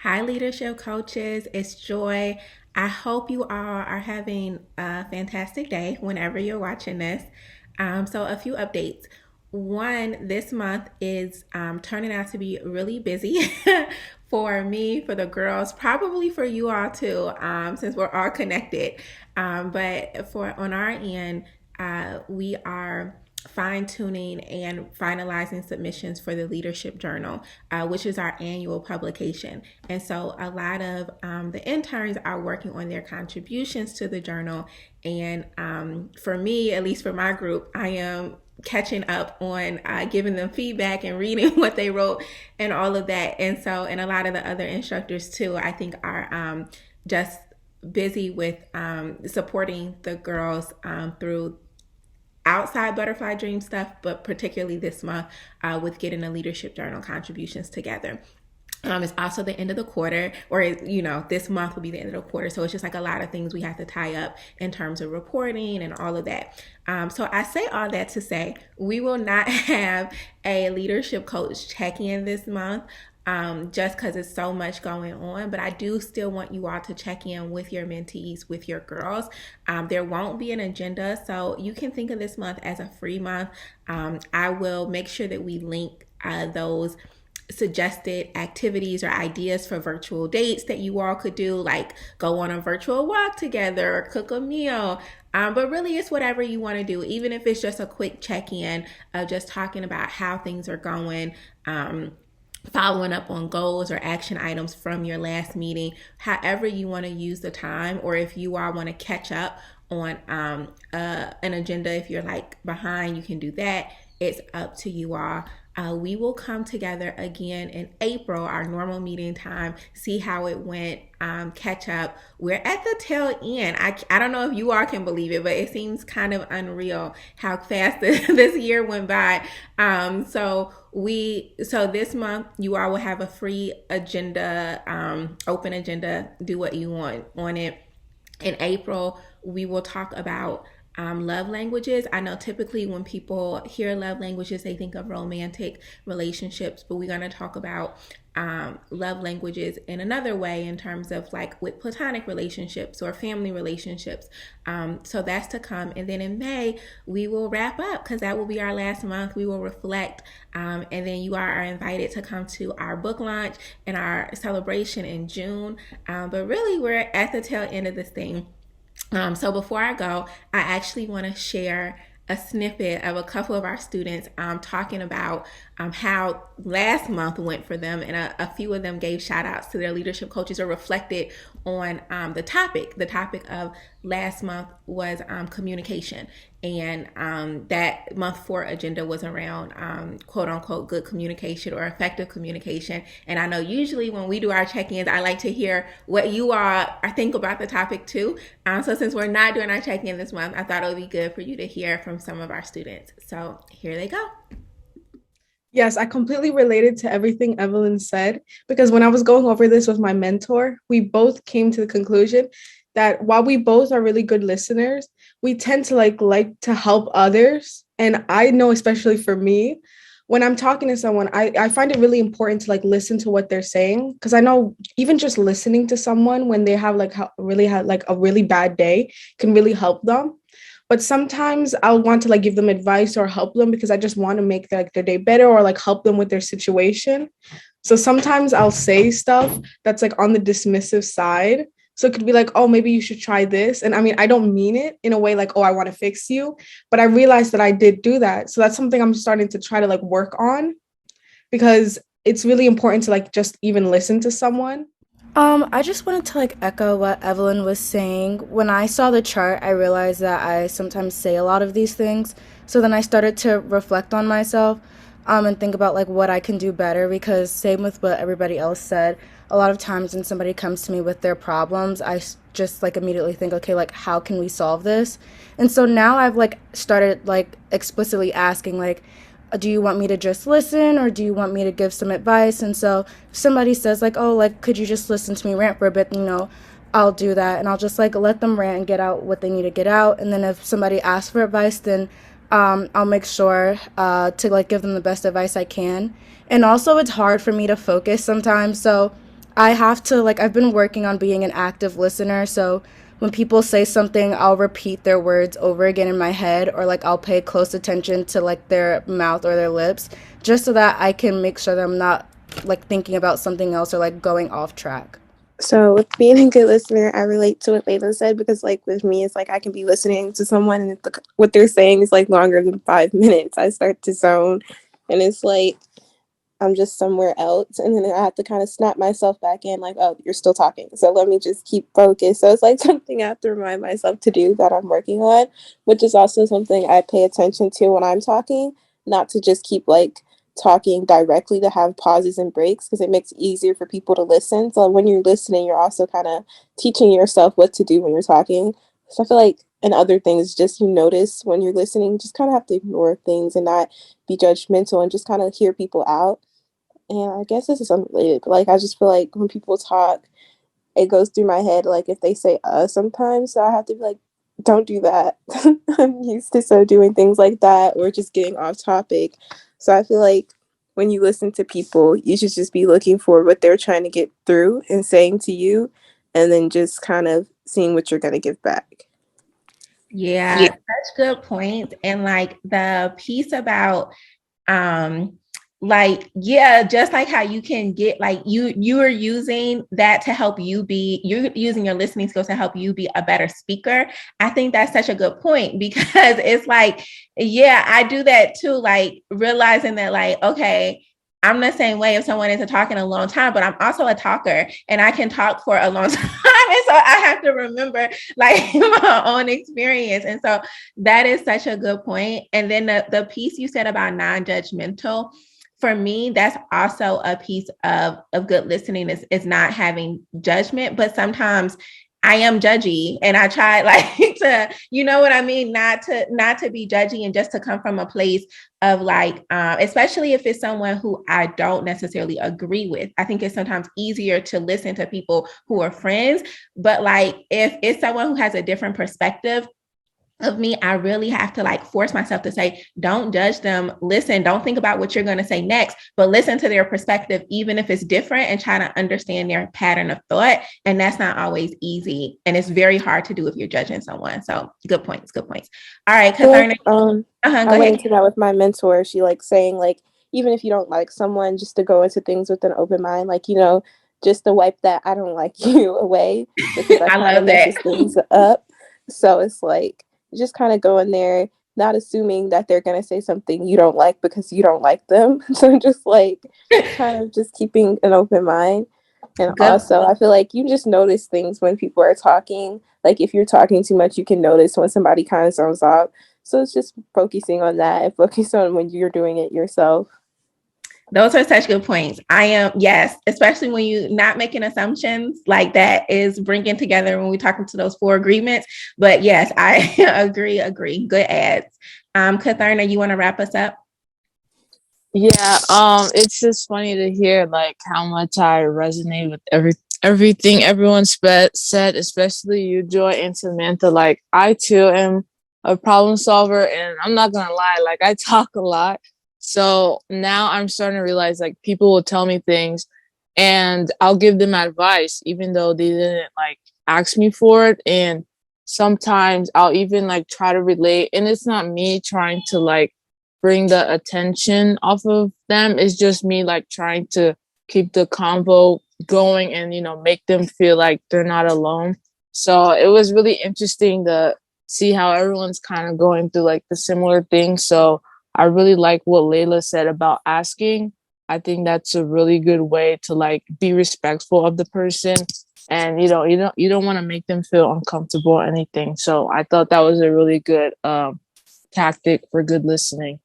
Hi, leadership coaches. It's Joy. I hope you all are having a fantastic day whenever you're watching this. So, a few updates. One, this month is turning out to be really busy for me, for the girls, probably for you all too, since we're all connected. But for on our end, we are fine tuning and finalizing submissions for the Leadership Journal, which is our annual publication. And so a lot of the interns are working on their contributions to the journal. And for me, at least for my group, I am catching up on giving them feedback and reading what they wrote and all of that. And so, and a lot of the other instructors too, I think are just busy with supporting the girls through outside Butterfly Dream stuff, but particularly this month with getting the Leadership Journal contributions together. It's also the end of the quarter, or this month will be the end of the quarter. So it's just like a lot of things we have to tie up in terms of reporting and all of that. So I say all that to say we will not have a leadership coach check-in this month. Just because it's so much going on, but I do still want you all to check in with your mentees, with your girls. There won't be an agenda, so you can think of this month as a free month. I will make sure that we link those suggested activities or ideas for virtual dates that you all could do, like go on a virtual walk together or cook a meal. But really, it's whatever you want to do, even if it's just a quick check-in of just talking about how things are going, following up on goals or action items from your last meeting, however you want to use the time, or if you all want to catch up on an agenda, if you're like behind, you can do that. It's up to you all. We will come together again in April, our normal meeting time, see how it went, catch up. We're at the tail end. I don't know if you all can believe it, but it seems kind of unreal how fast this year went by. So this month you all will have a free agenda, open agenda, do what you want on it. In April, we will talk about love languages. I know typically when people hear love languages, they think of romantic relationships, but we're going to talk about love languages in another way in terms of like with platonic relationships or family relationships. So that's to come. And then in May, we will wrap up because that will be our last month. We will reflect. And then you are invited to come to our book launch and our celebration in June. But really, we're at the tail end of this thing. So before I go, I actually want to share a snippet of a couple of our students talking about how last month went for them, and a few of them gave shout outs to their leadership coaches or reflected on the topic. The topic of last month was communication, and that month 4 agenda was around quote unquote good communication or effective communication. And I know usually when we do our check-ins, I like to hear what you all think about the topic too. So since we're not doing our check-in this month, I thought it would be good for you to hear from some of our students. So here they go. Yes, I completely related to everything Evelyn said because when I was going over this with my mentor, we both came to the conclusion that while we both are really good listeners, we tend to like to help others. And I know, especially for me, when I'm talking to someone, I find it really important to like listen to what they're saying because I know even just listening to someone when they have really had like a really bad day can really help them. But sometimes I'll want to like give them advice or help them because I just want to make their day better or like help them with their situation. So sometimes I'll say stuff that's like on the dismissive side. So it could be like, oh, maybe you should try this. And I mean, I don't mean it in a way like, oh, I want to fix you. But I realized that I did do that. So that's something I'm starting to try to like work on because it's really important to like just even listen to someone. I just wanted to like echo what Evelyn was saying. When I saw the chart, I realized that I sometimes say a lot of these things. So then I started to reflect on myself, and think about like what I can do better because same with what everybody else said. A lot of times when somebody comes to me with their problems, just like immediately think, okay, like how can we solve this? And so now I've like started like explicitly asking like, do you want me to just listen or do you want me to give some advice? And so if somebody says like, oh, like, could you just listen to me rant for a bit? I'll do that. And I'll just like let them rant and get out what they need to get out. And then if somebody asks for advice, then I'll make sure to like give them the best advice I can. And also it's hard for me to focus sometimes. So I have to, like, I've been working on being an active listener, so when people say something, I'll repeat their words over again in my head, or like I'll pay close attention to like their mouth or their lips, just so that I can make sure that I'm not like thinking about something else or like going off track. So with being a good listener, I relate to what Layla said because like with me, it's like I can be listening to someone and what they're saying is like longer than 5 minutes. I start to zone, and it's like I'm just somewhere else, and then I have to kind of snap myself back in, like, oh, you're still talking, so let me just keep focused. So it's like something I have to remind myself to do that I'm working on, which is also something I pay attention to when I'm talking, not to just keep like talking directly, to have pauses and breaks because it makes it easier for people to listen. So when you're listening, you're also kind of teaching yourself what to do when you're talking. So I feel like, and other things, just you notice when you're listening, just kind of have to ignore things and not be judgmental and just kind of hear people out. And I guess this is unrelated, but like I just feel like when people talk, it goes through my head like if they say sometimes, so I have to be like, don't do that. I'm used to so doing things like that or just getting off topic. So I feel like when you listen to people, you should just be looking for what they're trying to get through and saying to you, and then just kind of seeing what you're going to give back. Yeah, such good points. And like the piece about like, yeah, just like how you can get like you are using that to help you're using your listening skills to help you be a better speaker. I think that's such a good point because it's like, yeah, I do that too, like realizing that like, okay, I'm the same way if someone isn't talking a long time, but I'm also a talker and I can talk for a long time. And so I have to remember like my own experience. And so that is such a good point. And then the piece you said about non-judgmental, for me, that's also a piece of good listening is not having judgment, but sometimes I am judgy and I try like to, you know what I mean? Not to be judgy and just to come from a place of like, especially if it's someone who I don't necessarily agree with. I think it's sometimes easier to listen to people who are friends, but like if it's someone who has a different perspective of me, I really have to like force myself to say, don't judge them. Listen, don't think about what you're going to say next, but listen to their perspective, even if it's different, and try to understand their pattern of thought. And that's not always easy. And it's very hard to do if you're judging someone. So good points, good points. All right, Katharina. I Go went ahead. into that with my mentor. She like saying like, even if you don't like someone, just to go into things with an open mind, like, just to wipe that I don't like you away because that I kind of love that. messes things up. So it's like, just kind of go in there, not assuming that they're going to say something you don't like because you don't like them. So just like kind of just keeping an open mind. And Good. also, I feel like you just notice things when people are talking. Like if you're talking too much, you can notice when somebody kind of zones off. So it's just focusing on that and focus on when you're doing it yourself. Those are such good points. I am, yes, especially when you're not making assumptions like that is bringing together when we're talking to those 4 agreements. But yes, I agree. Good ads. Katharina, you want to wrap us up? Yeah, it's just funny to hear like how much I resonate with everything everyone said, especially you, Joy and Samantha. Like I too am a problem solver, and I'm not gonna lie, like I talk a lot. So now I'm starting to realize like people will tell me things, and I'll give them advice even though they didn't like ask me for it. And sometimes I'll even like try to relate, and it's not me trying to like bring the attention off of them. It's just me like trying to keep the convo going and make them feel like they're not alone. So it was really interesting to see how everyone's kind of going through like the similar things. So I really like what Layla said about asking. I think that's a really good way to like be respectful of the person, and you don't want to make them feel uncomfortable or anything. So I thought that was a really good tactic for good listening.